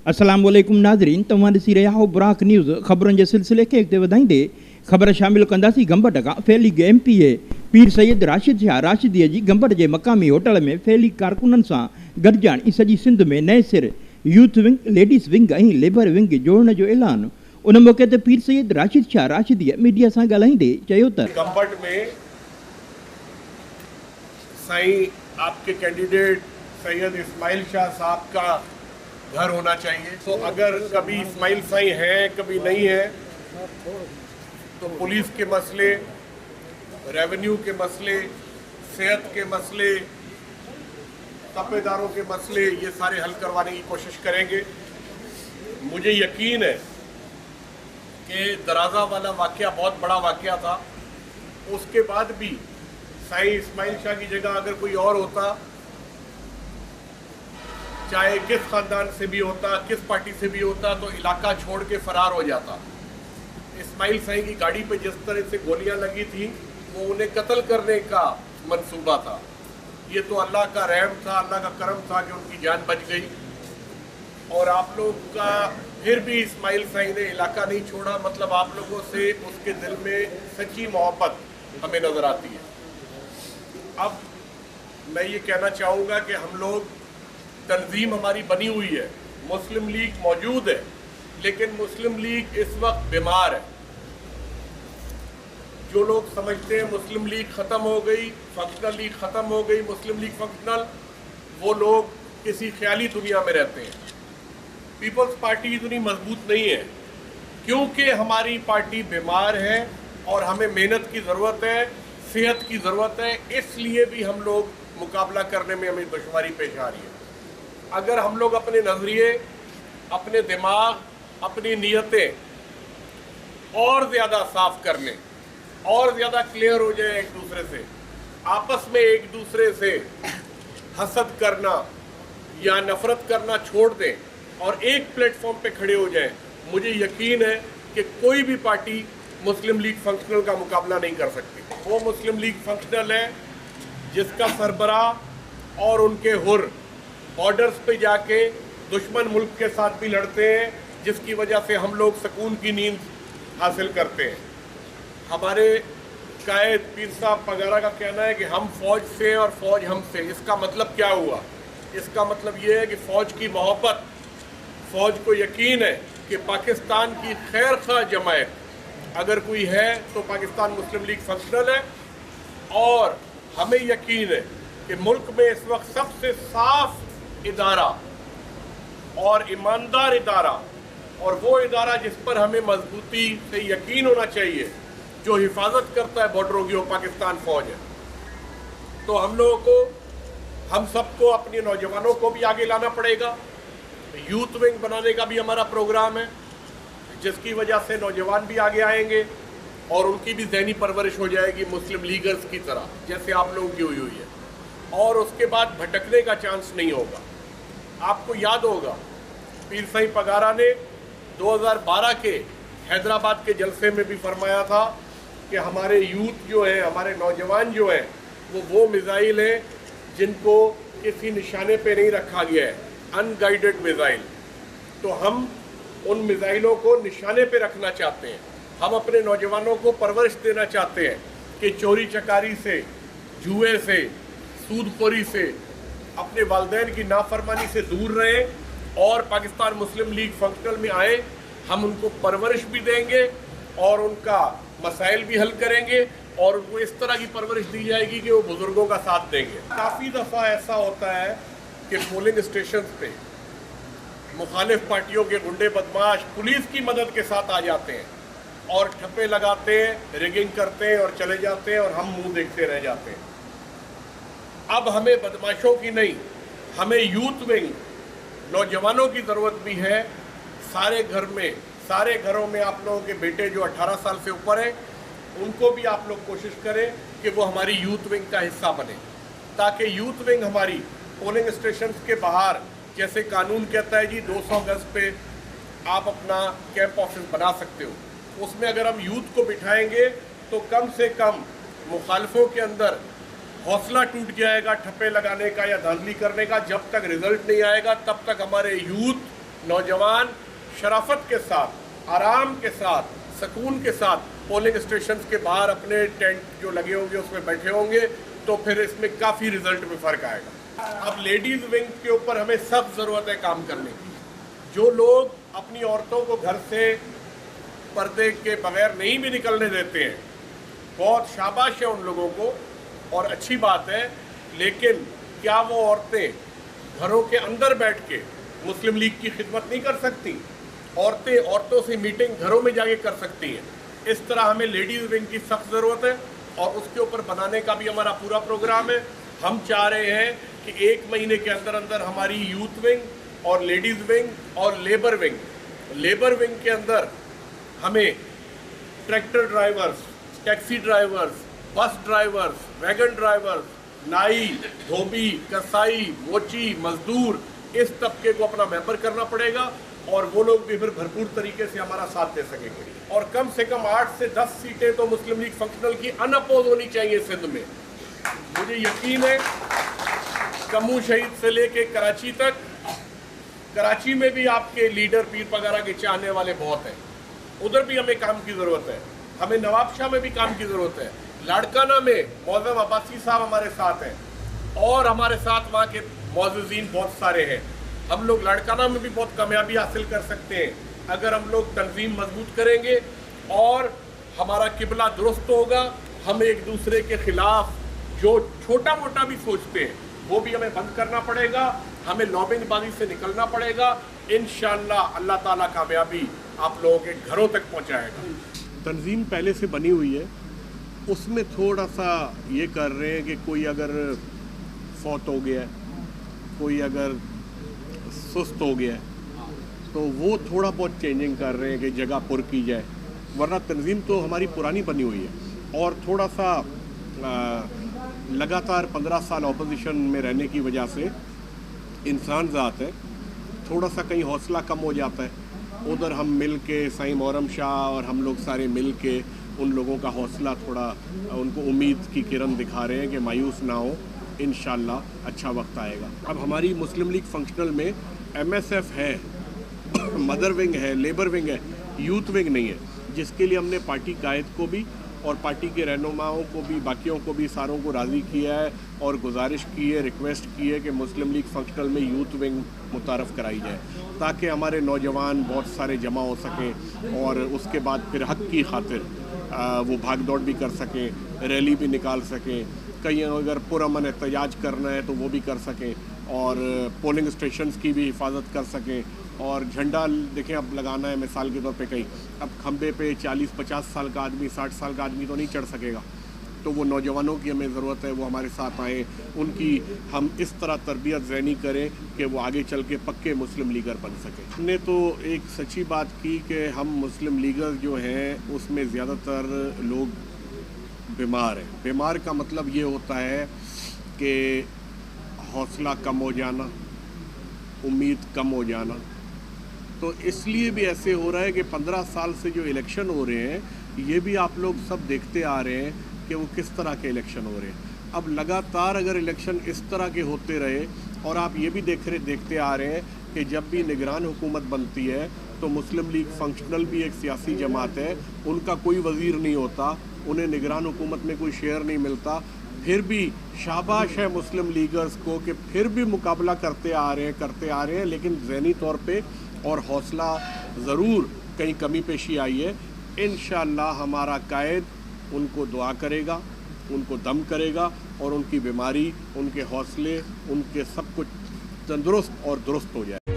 अस्सलाम वालेकुम नाज़रीन, तव्हां ॾिसी रहिया हो बुराक न्यूज़। ख़बरुनि जे सिलसिले खे अॻिते वधाईंदे ख़बर शामिल कंदासीं गंबट खां। फैलीग MPA पीर सैयद राशिद शाह राशिदीअ जी गंबट जे मक़ामी होटल में फैलीग कारकुननि सां गॾिजाणी सॼी सिंध में नए सिर यूथ विंग, लेडीज़ विंग ऐं लेबर विंग जोड़ण जो ऐलान। उन मौक़े ते पीर सैयद राशिद शाह राशिदीअ मीडिया सां ॻाल्हाईंदे चयो त गंबट में साईं आपके कैंडिडेट सैयद इस्माइल शाह साहब का घर होना चाहिए। तो अगर कभी इस्माइल साईं हैं, कभी नहीं है, तो पुलिस के मसले, रेवेन्यू के मसले, सेहत के मसले, तपेदारों के मसले, ये सारे हल करवाने की कोशिश करेंगे। मुझे यकीन है कि दराजा वाला वाक़या बहुत बड़ा वाक़या था। उसके बाद भी साईं इस्माइल शाह की जगह अगर कोई और होता, चाहे किस खानदान से भी होता, किस पार्टी से भी होता, तो इलाका छोड़ के फरार हो जाता। इस्माइल साईं की गाड़ी पे जिस तरह से गोलियां लगी थी, वो उन्हें कत्ल करने का मंसूबा था। ये तो अल्लाह का रहम था, अल्लाह का करम था कि उनकी जान बच गई। और आप लोग का फिर भी इस्माइल साईं ने इलाका नहीं छोड़ा, मतलब आप लोगों से उसके दिल में सच्ची मोहब्बत हमें नजर आती है। अब मैं ये कहना चाहूँगा कि हम लोग, तंजीम हमारी बनी हुई है, मुस्लिम लीग मौजूद है, लेकिन मुस्लिम लीग इस वक्त बीमार है। जो लोग समझते हैं मुस्लिम लीग ख़त्म हो गई, फंक्शनल लीग ख़त्म हो गई, मुस्लिम लीग फंक्शनल, वो लोग किसी ख्याली दुनिया में रहते हैं। पीपल्स पार्टी इतनी मजबूत नहीं है क्योंकि हमारी पार्टी बीमार है और हमें मेहनत की ज़रूरत है, सेहत की ज़रूरत है। इसलिए भी हम लोग मुकाबला करने में हमें दुश्वारी पेश आ रही है। अगर हम लोग अपने नज़रिए, अपने दिमाग, अपनी नीयतें और ज़्यादा साफ कर लें और ज़्यादा क्लियर हो जाए एक दूसरे से, आपस में एक दूसरे से हसद करना या नफ़रत करना छोड़ दें और एक प्लेटफॉर्म पे खड़े हो जाएं, मुझे यकीन है कि कोई भी पार्टी मुस्लिम लीग फंक्शनल का मुकाबला नहीं कर सकती। वो मुस्लिम लीग फंक्शनल है जिसका सरबराह और उनके हुर बॉर्डर्स पे जाके दुश्मन मुल्क के साथ भी लड़ते हैं, जिसकी वजह से हम लोग सुकून की नींद हासिल करते हैं। हमारे कायद पीर साहब पगारा का कहना है कि हम फ़ौज से और फ़ौज हमसे। इसका मतलब क्या हुआ? इसका मतलब ये है कि फ़ौज की मोहब्बत, फ़ौज को यकीन है कि पाकिस्तान की खैर खा जमायत अगर कोई है तो पाकिस्तान मुस्लिम लीग फंक्शनल है। और हमें यकीन है कि मुल्क में इस वक्त सबसे साफ इदारा और ईमानदार इदारा, और वो इदारा जिस पर हमें मजबूती से यकीन होना चाहिए, जो हिफाजत करता है बॉर्डरों की, वो पाकिस्तान फ़ौज है। तो हम लोगों को, हम सबको, अपने नौजवानों को भी आगे लाना पड़ेगा। यूथ विंग बनाने का भी हमारा प्रोग्राम है, जिसकी वजह से नौजवान भी आगे आएंगे और उनकी भी ज़हनी परवरिश हो जाएगी मुस्लिम लीगर्स की तरह, जैसे आप लोगों की हुई है। और उसके बाद भटकने का चांस नहीं होगा। आपको याद होगा पीर साईं पगारा ने 2012 के हैदराबाद के जलसे में भी फरमाया था कि हमारे यूथ जो है, हमारे नौजवान जो हैं, वो मिज़ाइल हैं जिनको किसी निशाने पे नहीं रखा गया है, अनगाइडेड मिज़ाइल। तो हम उन मिज़ाइलों को निशाने पे रखना चाहते हैं। हम अपने नौजवानों को परवरिश देना चाहते हैं कि चोरी चकारी से, जुए से, सूदखोरी से, अपने वालिदैन की नाफरमानी से दूर रहें और पाकिस्तान मुस्लिम लीग फंक्शनल में आए। हम उनको परवरिश भी देंगे और उनका मसाइल भी हल करेंगे और उनको इस तरह की परवरिश दी जाएगी कि वो बुज़ुर्गों का साथ देंगे। काफ़ी दफ़ा ऐसा होता है कि पोलिंग स्टेशन पे मुखालिफ पार्टियों के गुंडे बदमाश पुलिस की मदद के साथ आ जाते हैं और ठप्पे लगाते हैं, रिगिंग करते हैं और चले जाते हैं और हम मुंह देखते रह जाते हैं। अब हमें बदमाशों की नहीं, हमें यूथ विंग, नौजवानों की ज़रूरत भी है। सारे घरों में आप लोगों के बेटे जो 18 साल से ऊपर हैं, उनको भी आप लोग कोशिश करें कि वो हमारी यूथ विंग का हिस्सा बने, ताकि यूथ विंग हमारी पोलिंग स्टेशन के बाहर, जैसे कानून कहता है जी 200 गज पे आप अपना कैंप ऑफिस बना सकते हो, उसमें अगर हम यूथ को बिठाएंगे तो कम से कम मुखालफों के अंदर हौसला टूट जाएगा ठप्पे लगाने का या धांधली करने का। जब तक रिजल्ट नहीं आएगा तब तक हमारे यूथ नौजवान शराफत के साथ, आराम के साथ, सुकून के साथ पोलिंग स्टेशन के बाहर अपने टेंट जो लगे होंगे उसमें बैठे होंगे, तो फिर इसमें काफ़ी रिजल्ट में फ़र्क आएगा। अब लेडीज़ विंग के ऊपर हमें सख्त ज़रूरत है काम करने की। जो लोग अपनी औरतों को घर से पर्दे के बगैर नहीं भी निकलने देते हैं, बहुत शाबाश है उन लोगों को और अच्छी बात है, लेकिन क्या वो औरतें घरों के अंदर बैठ के मुस्लिम लीग की खिदमत नहीं कर सकती? औरतें औरतों से मीटिंग घरों में जाके कर सकती हैं। इस तरह हमें लेडीज़ विंग की सख्त ज़रूरत है और उसके ऊपर बनाने का भी हमारा पूरा प्रोग्राम है। हम चाह रहे हैं कि 1 महीने के अंदर अंदर हमारी यूथ विंग और लेडीज़ विंग और लेबर विंग के अंदर हमें tractor drivers, taxi drivers, bus drivers, wagon drivers, नाई, धोबी, कसाई, मोची, मजदूर, इस तबके को अपना मेंबर करना पड़ेगा और वो लोग भी फिर भरपूर तरीके से हमारा साथ दे सकेंगे। और कम से कम 8 से 10 सीटें तो मुस्लिम लीग फंक्शनल की अनअपोज होनी चाहिए सिंध में। मुझे यकीन है कमू शहीद से लेके कराची तक, कराची में भी आपके लीडर पीर पगारा के चाहने वाले बहुत हैं, उधर भी हमें काम की ज़रूरत है। हमें नवाबशाह में भी काम की ज़रूरत है। लाड़काना में मौज़म अब्बासी साहब हमारे साथ हैं और हमारे साथ वहाँ के मौजूदीन बहुत सारे हैं। हम लोग लाड़काना में भी बहुत कामयाबी हासिल कर सकते हैं अगर हम लोग तंजीम मजबूत करेंगे और हमारा किबला दुरुस्त होगा। हम एक दूसरे के खिलाफ जो छोटा मोटा भी सोचते हैं वो भी हमें बंद करना पड़ेगा। हमें लॉबिंगबाजी से निकलना पड़ेगा। इंशाअल्लाह अल्लाह ताला कामयाबी आप लोगों के घरों तक पहुँचाएगा। तंजीम पहले से बनी हुई है, उसमें थोड़ा सा ये कर रहे हैं कि कोई अगर फौत हो गया है, कोई अगर सुस्त हो गया है, तो वो थोड़ा बहुत चेंजिंग कर रहे हैं कि जगह पुर की जाए, वरना तंजीम तो हमारी पुरानी बनी हुई है। और थोड़ा सा लगातार 15 साल अपोजिशन में रहने की वजह से इंसान ज़ात है, थोड़ा सा कहीं हौसला कम हो जाता है। उधर हम मिल के साईं मोहर्रम शाह और हम लोग सारे मिल के उन लोगों का हौसला थोड़ा, उनको उम्मीद की किरण दिखा रहे हैं कि मायूस ना हो, इंशाअल्लाह अच्छा वक्त आएगा। अब हमारी मुस्लिम लीग फंक्शनल में MSF है, मदर विंग है, लेबर विंग है, यूथ विंग नहीं है, जिसके लिए हमने पार्टी कायद को भी और पार्टी के रहनुमाओं को भी, बाकियों को भी, सारों को राज़ी किया है और गुजारिश की है, रिक्वेस्ट की है कि मुस्लिम लीग फंक्शनल में यूथ विंग मुतारफ़ कराई जाए, ताकि हमारे नौजवान बहुत सारे जमा हो सकें और उसके बाद फिर हक़ की खातिर वो भाग दौड़ भी कर सकें, रैली भी निकाल सकें, कहीं अगर पुरअमन एहतजाज करना है तो वो भी कर सकें और पोलिंग स्टेशंस की भी हिफाजत कर सकें। और झंडा देखें अब लगाना है मिसाल के तौर पे, कहीं अब खंबे पे 40-50 साल का आदमी, 60 साल का आदमी तो नहीं चढ़ सकेगा, तो वो नौजवानों की हमें ज़रूरत है, वो हमारे साथ आएँ, उनकी हम इस तरह तरबियत ज़हनी करें कि वो आगे चल के पक्के मुस्लिम लीगर बन सकें। हमने तो एक सच्ची बात की कि हम मुस्लिम लीगर जो हैं उसमें ज़्यादातर लोग बीमार हैं। बीमार का मतलब ये होता है कि हौसला कम हो जाना, उम्मीद कम हो जाना। तो इसलिए भी ऐसे हो रहा है कि 15 साल से जो इलेक्शन हो रहे हैं, ये भी आप लोग सब देखते आ रहे हैं कि वो किस तरह के इलेक्शन हो रहे हैं। अब लगातार अगर इलेक्शन इस तरह के होते रहे और आप ये भी देखते आ रहे हैं कि जब भी निगरान हुकूमत बनती है तो मुस्लिम लीग फंक्शनल भी एक सियासी जमात है, उनका कोई वज़ीर नहीं होता, उन्हें निगरान हुकूमत में कोई शेयर नहीं मिलता, फिर भी शाबाश है मुस्लिम लीगर्स को कि फिर भी मुकाबला करते आ रहे हैं, लेकिन ज़हनी तौर पे और हौसला ज़रूर कहीं कमी पेशी आई है। इंशाअल्लाह हमारा कायद उनको दुआ करेगा, उनको दम करेगा और उनकी बीमारी, उनके हौसले, उनके सब कुछ तंदुरुस्त और दुरुस्त हो जाए।